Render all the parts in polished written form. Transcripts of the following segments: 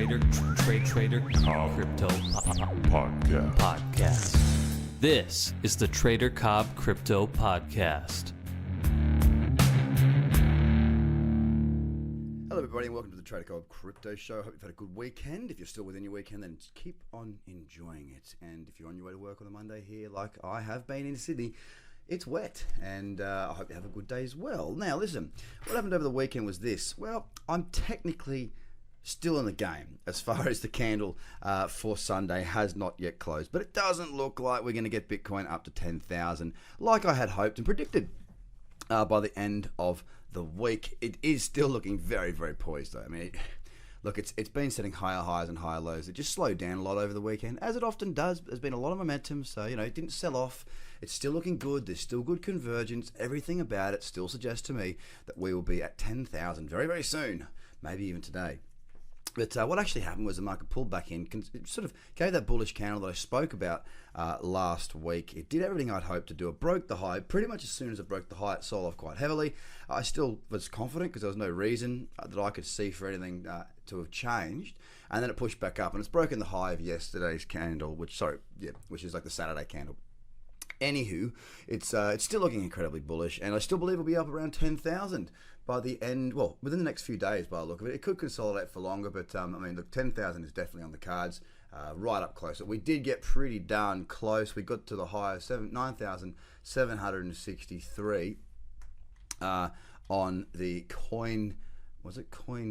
Trader Cobb Crypto Podcast. This is the Trader Cobb Crypto Podcast. Hello everybody and welcome to the Trader Cobb Crypto Show. Hope you've had a good weekend. If you're still within your weekend, then keep on enjoying it. And if you're on your way to work on a Monday here, like I have been in Sydney, it's wet, and I hope you have a good day as well. Now listen, what happened over the weekend was this. Well, I'm technically still in the game as far as the candle for Sunday has not yet closed, but it doesn't look like we're going to get Bitcoin up to 10,000 like I had hoped and predicted by the end of the week. It is still looking very, very poised though. I mean, look, it's been setting higher highs and higher lows. It just slowed down a lot over the weekend, as it often does. There's been a lot of momentum, so it didn't sell off. It's still looking good. There's still good convergence. Everything about it still suggests to me that we will be at 10,000 very, very soon, maybe even today. But what actually happened was the market pulled back in, it sort of gave that bullish candle that I spoke about last week. It did everything I'd hoped to do. It broke the high. Pretty much as soon as it broke the high, it sold off quite heavily. I still was confident because there was no reason that I could see for anything to have changed. And then it pushed back up, and it's broken the high of yesterday's candle, which is like the Saturday candle. Anywho, it's still looking incredibly bullish, and I still believe it'll be up around 10,000 by the end, well, within the next few days by the look of it. It could consolidate for longer, but I mean, look, 10,000 is definitely on the cards, right up close. We did get pretty darn close. We got to the high of 9,763 on the coin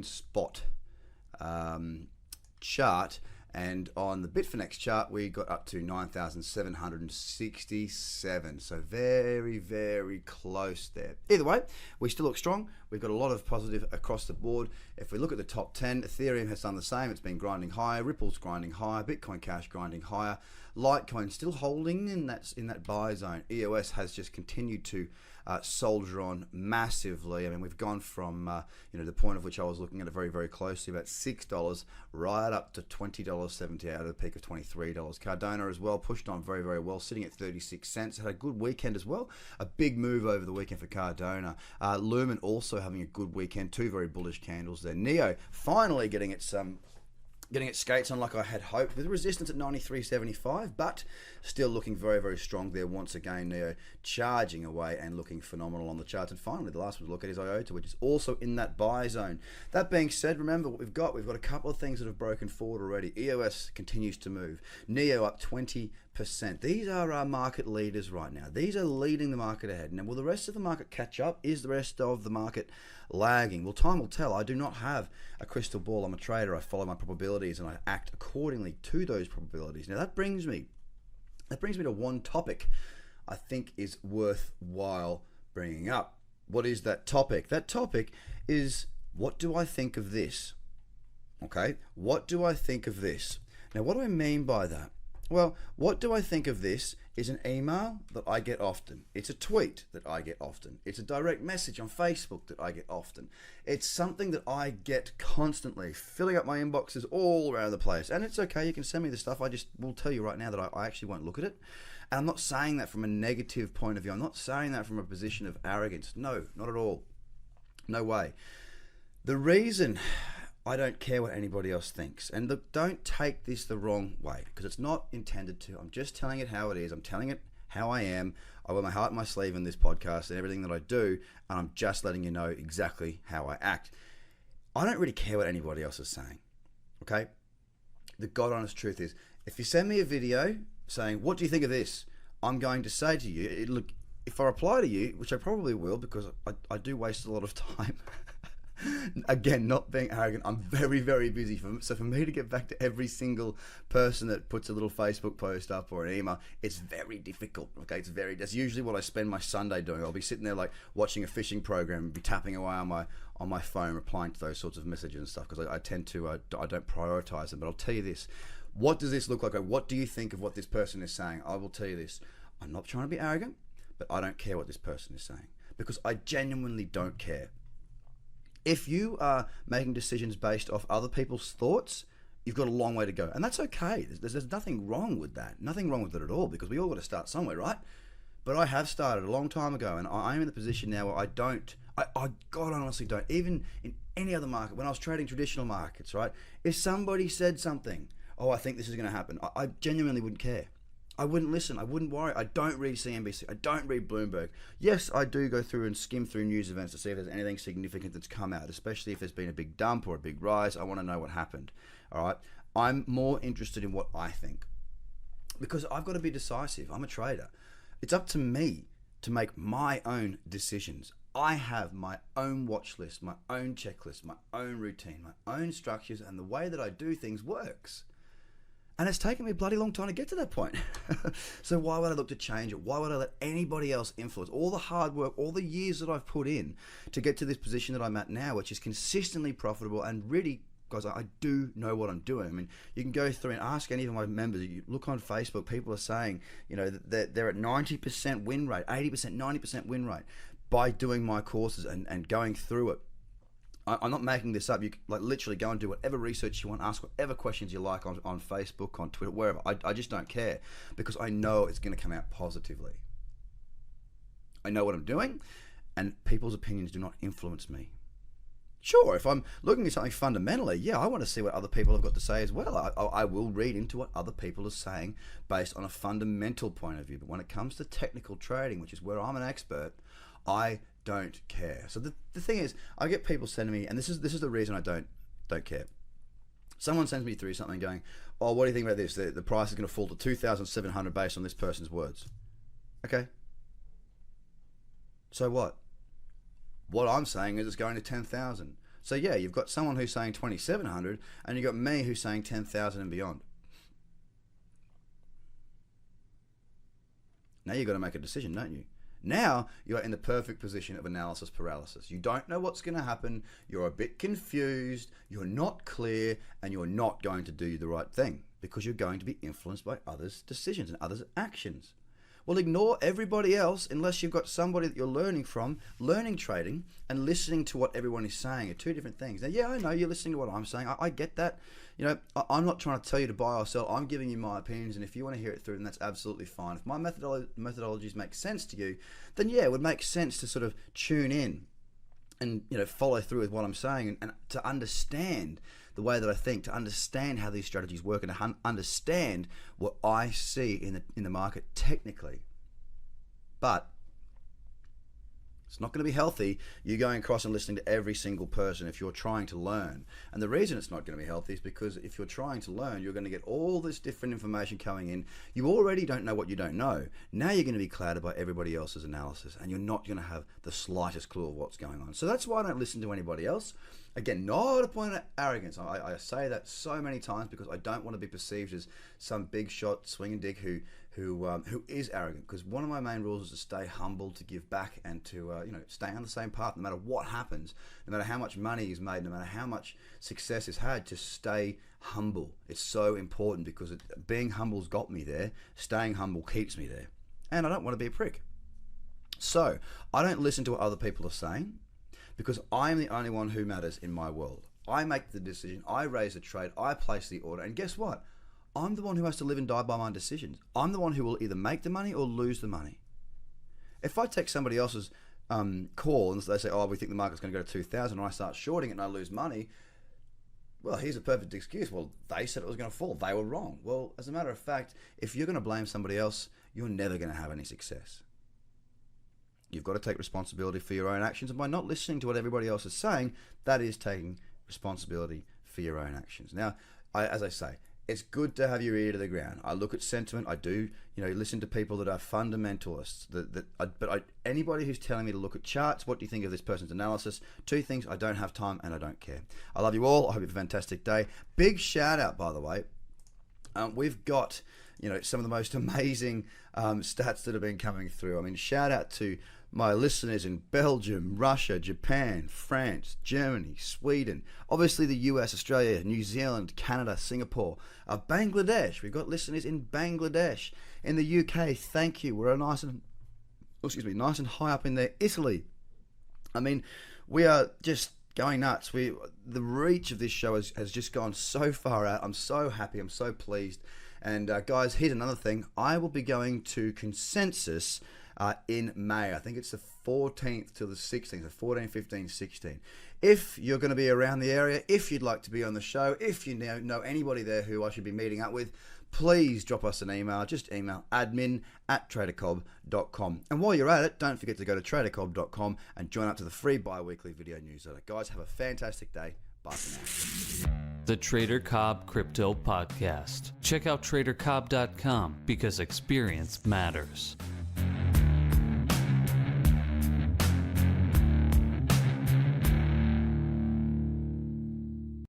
spot chart. And on the Bitfinex chart, we got up to 9,767. So very, very close there. Either way, we still look strong. We've got a lot of positive across the board. If we look at the top 10, Ethereum has done the same. It's been grinding higher. Ripple's grinding higher. Bitcoin Cash grinding higher. Litecoin still holding in that buy zone. EOS has just continued to soldier on massively. I mean, we've gone from the point of which I was looking at it very, very closely, about $6 right up to $20.70 out of the peak of $23. Cardano as well pushed on very, very well, sitting at 36 cents. Had a good weekend as well. A big move over the weekend for Cardano. Lumen also having a good weekend. Two very bullish candles there. Neo finally getting its skates on like I had hoped, with resistance at 93.75, but still looking very, very strong there once again. Neo charging away and looking phenomenal on the charts. And finally, the last one to look at is IOTA, which is also in that buy zone. That being said, remember what we've got. We've got a couple of things that have broken forward already. EOS continues to move. Neo up 20%. These are our market leaders right now. These are leading the market ahead. Now, will the rest of the market catch up? Is the rest of the market lagging? Well, time will tell. I do not have a crystal ball. I'm a trader. I follow my probabilities and I act accordingly to those probabilities. Now, that brings me to one topic I think is worthwhile bringing up. What is that topic? That topic is, what do I think of this? Okay, what do I think of this? Now, what do I mean by that? Well, what do I think of this is an email that I get often. It's a tweet that I get often. It's a direct message on Facebook that I get often. It's something that I get constantly, filling up my inboxes all around the place. And it's okay, you can send me the stuff. I just will tell you right now that I actually won't look at it. And I'm not saying that from a negative point of view. I'm not saying that from a position of arrogance. No, not at all. No way. The reason I don't care what anybody else thinks, and look, don't take this the wrong way, because it's not intended to. I'm just telling it how it is. I'm telling it how I am. I wear my heart on my sleeve in this podcast and everything that I do, and I'm just letting you know exactly how I act. I don't really care what anybody else is saying, okay? The God honest truth is, if you send me a video saying, what do you think of this? I'm going to say to you, look, if I reply to you, which I probably will, because I do waste a lot of time. Again, not being arrogant, I'm very, very busy. So for me to get back to every single person that puts a little Facebook post up or an email, it's very difficult. Okay, that's usually what I spend my Sunday doing. I'll be sitting there like watching a fishing program and be tapping away on my phone, replying to those sorts of messages and stuff, because I tend to I don't prioritize them. But I'll tell you this: what does this look like? What do you think of what this person is saying? I will tell you this: I'm not trying to be arrogant, but I don't care what this person is saying, because I genuinely don't care. If you are making decisions based off other people's thoughts, you've got a long way to go. And that's okay. There's nothing wrong with that. Nothing wrong with it at all, because we all got to start somewhere, right? But I have started a long time ago, and I'm in the position now where I don't I God honestly don't. Even in any other market, when I was trading traditional markets, right? If somebody said something, oh, I think this is going to happen, I genuinely wouldn't care. I wouldn't listen. I wouldn't worry. I don't read CNBC. I don't read Bloomberg. Yes, I do go through and skim through news events to see if there's anything significant that's come out, especially if there's been a big dump or a big rise. I want to know what happened. All right. I'm more interested in what I think because I've got to be decisive. I'm a trader. It's up to me to make my own decisions. I have my own watch list, my own checklist, my own routine, my own structures, and the way that I do things works. And it's taken me a bloody long time to get to that point. So why would I look to change it? Why would I let anybody else influence all the hard work, all the years that I've put in to get to this position that I'm at now, which is consistently profitable and really, guys, I do know what I'm doing. I mean, you can go through and ask any of my members. You look on Facebook, people are saying, you know, that they're at 90% win rate, 80%, 90% win rate by doing my courses and going through it. I'm not making this up. You can, like, literally go and do whatever research you want, ask whatever questions you like on Facebook, on Twitter, wherever. I just don't care because I know it's going to come out positively. I know what I'm doing, and people's opinions do not influence me. Sure, if I'm looking at something fundamentally, yeah, I want to see what other people have got to say as well. I will read into what other people are saying based on a fundamental point of view. But when it comes to technical trading, which is where I'm an expert, I don't care. So the thing is, I get people sending me, and this is the reason I don't care. Someone sends me through something going, oh, what do you think about this? The price is going to fall to 2,700 based on this person's words. Okay. So what? What I'm saying is it's going to 10,000. So yeah, you've got someone who's saying 2,700, and you've got me who's saying 10,000 and beyond. Now you've got to make a decision, don't you? Now you're in the perfect position of analysis paralysis. You don't know what's going to happen. You're a bit confused. You're not clear, and you're not going to do the right thing because you're going to be influenced by others' decisions and others' actions. Well, ignore everybody else unless you've got somebody that you're learning from. Learning trading and listening to what everyone is saying are two different things. Now, yeah, I know you're listening to what I'm saying. I get that. You know, I'm not trying to tell you to buy or sell. I'm giving you my opinions, and if you want to hear it through, then that's absolutely fine. If my methodologies make sense to you, then yeah, it would make sense to sort of tune in and, you know, follow through with what I'm saying and to understand the way that I think, to understand how these strategies work, and to understand what I see in the market technically. But it's not going to be healthy you going across and listening to every single person if you're trying to learn. And the reason it's not going to be healthy is because if you're trying to learn, you're going to get all this different information coming in. You already don't know what you don't know. Now you're going to be clouded by everybody else's analysis, and you're not going to have the slightest clue of what's going on. So that's why I don't listen to anybody else. Again, not a point of arrogance. I say that so many times because I don't want to be perceived as some big shot swinging dick who is arrogant. Because one of my main rules is to stay humble, to give back, and to stay on the same path no matter what happens, no matter how much money is made, no matter how much success is had. To stay humble. It's so important because being humble's got me there. Staying humble keeps me there, and I don't want to be a prick. So I don't listen to what other people are saying, because I'm the only one who matters in my world. I make the decision, I raise the trade, I place the order, and guess what? I'm the one who has to live and die by my decisions. I'm the one who will either make the money or lose the money. If I take somebody else's call and they say, oh, we think the market's going to go to 2,000, and I start shorting it and I lose money, well, here's a perfect excuse. Well, they said it was going to fall. They were wrong. Well, as a matter of fact, if you're going to blame somebody else, you're never going to have any success. You've got to take responsibility for your own actions, and by not listening to what everybody else is saying, that is taking responsibility for your own actions. Now, as I say, it's good to have your ear to the ground. I look at sentiment. I do, listen to people that are fundamentalists. Anybody who's telling me to look at charts, what do you think of this person's analysis? Two things: I don't have time and I don't care. I love you all. I hope you have a fantastic day. Big shout out, by the way. We've got, some of the most amazing stats that have been coming through. I mean, shout out to my listeners in Belgium, Russia, Japan, France, Germany, Sweden, obviously the US, Australia, New Zealand, Canada, Singapore, Bangladesh. We've got listeners in Bangladesh, in the UK. Thank you. We're nice and high up in there. Italy. I mean, we are just going nuts. The reach of this show has just gone so far out. I'm so happy. I'm so pleased. And guys, here's another thing. I will be going to Consensus in May. I think it's the 14th till the 16th, so 14, 15, 16. If you're going to be around the area, if you'd like to be on the show, if you know anybody there who I should be meeting up with, please drop us an email. Just email admin@tradercobb.com. And while you're at it, don't forget to go to tradercobb.com and join up to the free bi-weekly video newsletter. Guys, have a fantastic day. Bye for now. The Trader Cobb Crypto Podcast. Check out tradercobb.com because experience matters.